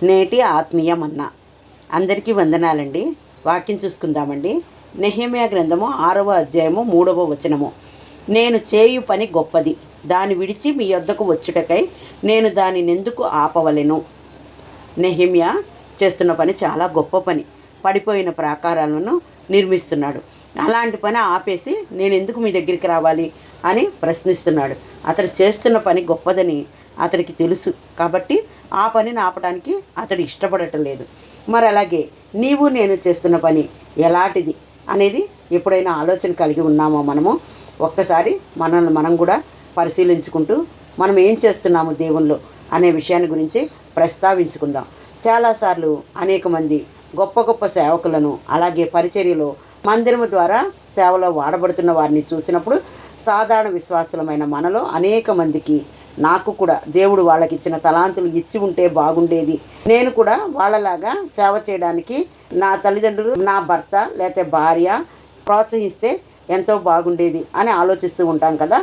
నేటి ఆత్మీయ మన్నా. అందరికీ వందనాలండి. వాక్యం చూసుకుందామండి. నెహెమ్యా గ్రంథము 6వ అధ్యాయము 3వ వచనము. నేను చేయు పని గొప్పది, దాని విడిచి మీ యొద్దకు వచ్చుటకై నేను దానినెందుకు ఆపవలెను. నెహెమ్యా చేస్తున్న పని చాలా గొప్ప పని. పడిపోయిన ప్రాకారాలను నిర్మిస్తున్నాడు. అలాంటి పని ఆపేసి నేను ఎందుకు మీ దగ్గరికి రావాలి అని ప్రశ్నిస్తున్నాడు. అతడు చేస్తున్న పని గొప్పదని అతడికి తెలుసు కాబట్టి ఆ పనిని ఆపడానికి అతడు ఇష్టపడటం లేదు. మరి అలాగే నీవు నేను చేస్తున్న పని ఎలాంటిది అనేది ఎప్పుడైనా ఆలోచన కలిగి ఉన్నామో మనము ఒక్కసారి మనల్ని మనం కూడా పరిశీలించుకుంటూ మనం ఏం చేస్తున్నాము దేవుల్లో అనే విషయాన్ని గురించి ప్రస్తావించుకుందాం. చాలాసార్లు అనేక మంది గొప్ప గొప్ప సేవకులను అలాగే పరిచర్యలో మందిరము ద్వారా సేవలో వాడబడుతున్న వారిని చూసినప్పుడు సాధారణ విశ్వాసులమైన మనలో అనేక మందికి నాకు కూడా దేవుడు వాళ్ళకి ఇచ్చిన తలాంతులు ఇచ్చి ఉంటే బాగుండేది, నేను కూడా వాళ్ళలాగా సేవ చేయడానికి నా తల్లిదండ్రులు, నా భర్త లేకపోతే భార్య ప్రోత్సహిస్తే ఎంతో బాగుండేది అని ఆలోచిస్తూ ఉంటాం కదా.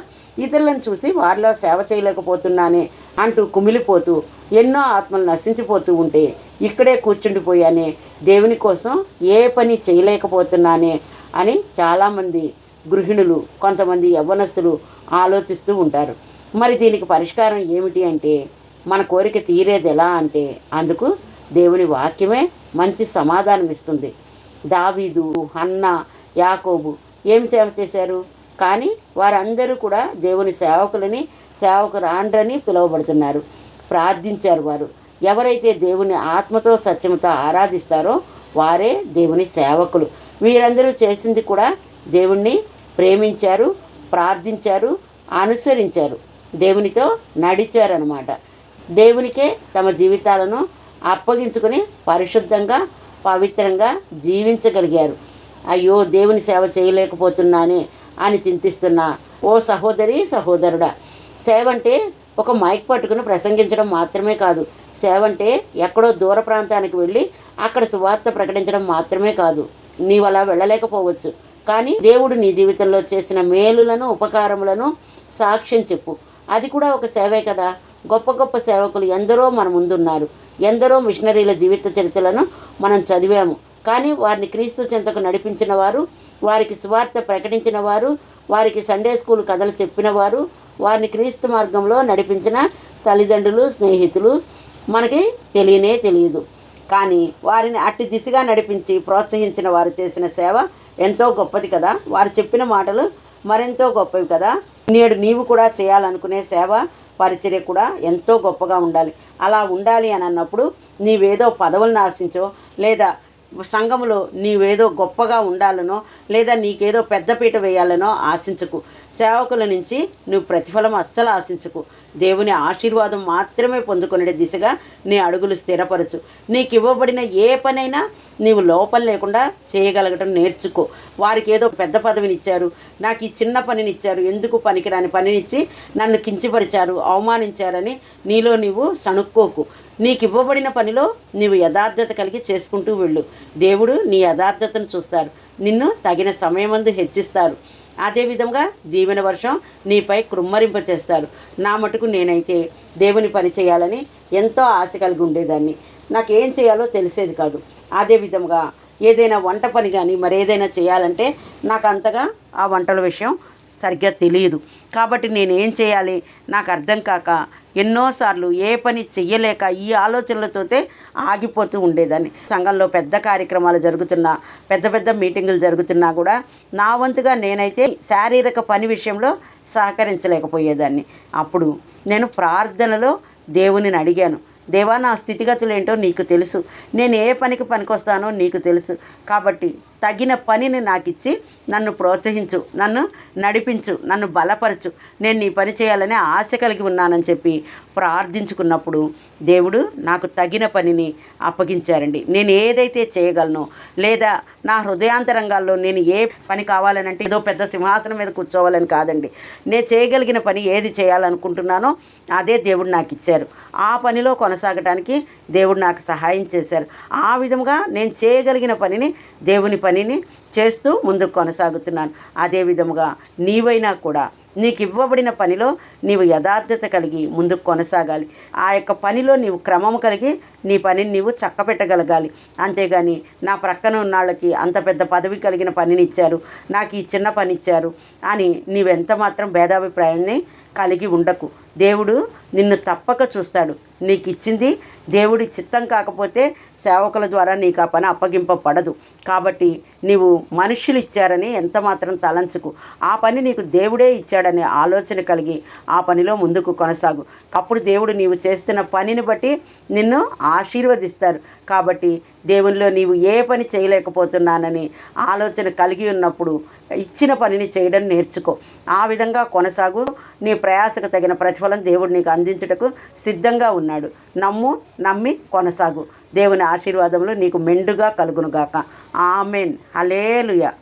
ఇతరులను చూసి వారిలో సేవ చేయలేకపోతున్నానే అంటూ కుమిలిపోతూ ఎన్నో ఆత్మలు నశించిపోతూ ఉంటే ఇక్కడే కూర్చుండిపోయానే, దేవుని కోసం ఏ పని చేయలేకపోతున్నానే అని చాలామంది గృహిణులు, కొంతమంది యవ్వనస్తులు ఆలోచిస్తూ ఉంటారు. మరి దీనికి పరిష్కారం ఏమిటి అంటే, మన కోరిక తీరేది ఎలా అంటే అందుకు దేవుని వాక్యమే మంచి సమాధానం ఇస్తుంది. దావీదు, హన్నా, యాకోబు ఏమి సేవ చేశారు? కానీ వారందరూ కూడా దేవుని సేవకులని, సేవకురాండ్రని పిలువబడుతున్నారు. ప్రార్థించారు. వారు ఎవరైతే దేవుని ఆత్మతో సత్యముతో ఆరాధిస్తారో వారే దేవుని సేవకులు. వీరందరూ చేసింది కూడా దేవుణ్ణి ప్రేమించారు, ప్రార్థించారు, అనుసరించారు, దేవునితో నడిచారన్నమాట. దేవునికే తమ జీవితాలను అప్పగించుకొని పరిశుద్ధంగా, పవిత్రంగా జీవించగలిగారు. అయ్యో దేవుని సేవ చేయలేకపోతున్నానే అని చింతిస్తున్నా ఓ సహోదరి, సహోదరుడా, సేవ అంటే ఒక మైక్ పట్టుకుని ప్రసంగించడం మాత్రమే కాదు. సేవ అంటే ఎక్కడో దూర ప్రాంతానికి వెళ్ళి అక్కడ సువార్త ప్రకటించడం మాత్రమే కాదు. నీవు అలా వెళ్ళలేకపోవచ్చు, కానీ దేవుడు నీ జీవితంలో చేసిన మేలులను, ఉపకారములను సాక్ష్యం చెప్పు. అది కూడా ఒక సేవే కదా. గొప్ప గొప్ప సేవకులు ఎందరో మన ముందున్నారు. ఎందరో మిషనరీల జీవిత చరిత్రలను మనం చదివాము. కానీ వారిని క్రీస్తు చెంతకు నడిపించిన వారు, వారికి సువార్త ప్రకటించిన వారు, వారికి సండే స్కూల్ కథలు చెప్పిన వారు, వారిని క్రీస్తు మార్గంలో నడిపించిన తల్లిదండ్రులు, స్నేహితులు మనకి తెలియదు. కానీ వారిని అట్టి దిశగా నడిపించి ప్రోత్సహించిన వారు చేసిన సేవ ఎంతో గొప్పది కదా. వారు చెప్పిన మాటలు మరెంతో గొప్పవి కదా. నేడు నీవు కూడా చేయాలనుకునే సేవ, పరిచర్య కూడా ఎంతో గొప్పగా ఉండాలి. అలా ఉండాలి అని అన్నప్పుడు నీవేదో పదవులను ఆశించో, లేదా సంఘములో నీవేదో గొప్పగా ఉండాలనో, లేదా నీకేదో పెద్దపీట వేయాలనో ఆశించకు. సేవకుల నుంచి నువ్వు ప్రతిఫలం అస్సలు ఆశించకు. దేవుని ఆశీర్వాదం మాత్రమే పొందుకునే దిశగా నీ అడుగులు స్థిరపరచు. నీకు ఇవ్వబడిన ఏ పనైనా నీవు లోపం లేకుండా చేయగలగటం నేర్చుకో. వారికి ఏదో పెద్ద పదవినిచ్చారు, నాకు ఈ చిన్న పనినిచ్చారు, ఎందుకు పనికిరాని పనినిచ్చి నన్ను కించపరిచారు, అవమానించారని నీలో నీవు సణుక్కోకు. నీకు ఇవ్వబడిన పనిలో నీవు యథార్థత కలిగి చేసుకుంటూ వెళ్ళు. దేవుడు నీ యథార్థతను చూస్తారు, నిన్ను తగిన సమయమందు హెచ్చిస్తారు. అదేవిధంగా దీవెన వర్షం నీపై కృమ్మరింపచేస్తారు. నా మటుకు నేనైతే దేవుని పని చేయాలని ఎంతో ఆశ కలిగి ఉండేదాన్ని. నాకేం చేయాలో తెలిసేది కాదు. అదేవిధంగా ఏదైనా వంట పని కానీ మరేదైనా చేయాలంటే నాకు అంతగా ఆ వంటల విషయం సరిగ్గా తెలియదు. కాబట్టి నేనేం చేయాలి నాకు అర్థం కాక ఎన్నోసార్లు ఏ పని చెయ్యలేక ఈ ఆలోచనలతోటే ఆగిపోతూ ఉండేదాన్ని. సంఘంలో పెద్ద కార్యక్రమాలు జరుగుతున్నా, పెద్ద పెద్ద మీటింగులు జరుగుతున్నా కూడా నా వంతుగా నేనైతే శారీరక పని విషయంలో సహకరించలేకపోయేదాన్ని. అప్పుడు నేను ప్రార్థనలో దేవునిని అడిగాను, దేవా నా స్థితిగతులు ఏంటో నీకు తెలుసు, నేను ఏ పనికి పనికొస్తానో నీకు తెలుసు, కాబట్టి తగిన పనిని నాకు ఇచ్చి నన్ను ప్రోత్సహించు, నన్ను నడిపించు, నన్ను బలపరచు, నేను నీ పని చేయాలని ఆశ కలిగి ఉన్నానని చెప్పి ప్రార్థించుకున్నప్పుడు దేవుడు నాకు తగిన పనిని అప్పగించారండి. నేను ఏదైతే చేయగలనో, లేదా నా హృదయాంతరంగాల్లో నేను ఏ పని కావాలనంటే ఏదో పెద్ద సింహాసనం మీద కూర్చోవాలని కాదండి. నేను చేయగలిగిన పని ఏది చేయాలనుకుంటున్నానో అదే దేవుడు నాకు ఇచ్చారు. ఆ పనిలో కొనసాగడానికి దేవుడు నాకు సహాయం చేశారు. ఆ విధంగా నేను చేయగలిగిన పనిని, దేవుని పనిని చేస్తూ ముందుకు కొనసాగుతున్నాను. అదే విధముగా నీవైనా కూడా నీకు ఇవ్వబడిన పనిలో నీవు యథార్థత కలిగి ముందుకు కొనసాగాలి. ఆ యొక్క పనిలో నీవు క్రమము కలిగి నీ పనిని నీవు చక్కబెట్టగలగాలి. అంతేగాని నా ప్రక్కన ఉన్న వాళ్ళకి అంత పెద్ద పదవి కలిగిన పనిని ఇచ్చారు, నాకు ఈ చిన్న పని ఇచ్చారు అని నీవెంత మాత్రం భేదాభిప్రాయాన్ని కలిగి ఉండకు. దేవుడు నిన్ను తప్పక చూస్తాడు. నీకు ఇచ్చింది దేవుడి చిత్తం కాకపోతే సేవకుల ద్వారా నీకు ఆ పని అప్పగింపబడదు. కాబట్టి నీవు మనుషులు ఇచ్చారని ఎంత మాత్రం తలంచుకు. ఆ పని నీకు దేవుడే ఇచ్చాడనే ఆలోచన కలిగి ఆ పనిలో ముందుకు కొనసాగు. అప్పుడు దేవుడు నీవు చేస్తున్న పనిని బట్టి నిన్ను ఆశీర్వదిస్తారు. కాబట్టి దేవునిలో నీవు ఏ పని చేయలేకపోతున్నానని ఆలోచన కలిగి ఉన్నప్పుడు ఇచ్చిన పనిని చేయడం నేర్చుకో. ఆ విధంగా కొనసాగు. నీ ప్రయాసకు తగిన ప్రతిఫలం దేవుడు నీకు అందించుటకు సిద్ధంగా ఉన్నాడు. నమ్మి కొనసాగు. దేవుని ఆశీర్వాదములు నీకు మెండుగా కలుగునుగాక. ఆమెన్. హల్లెలూయా.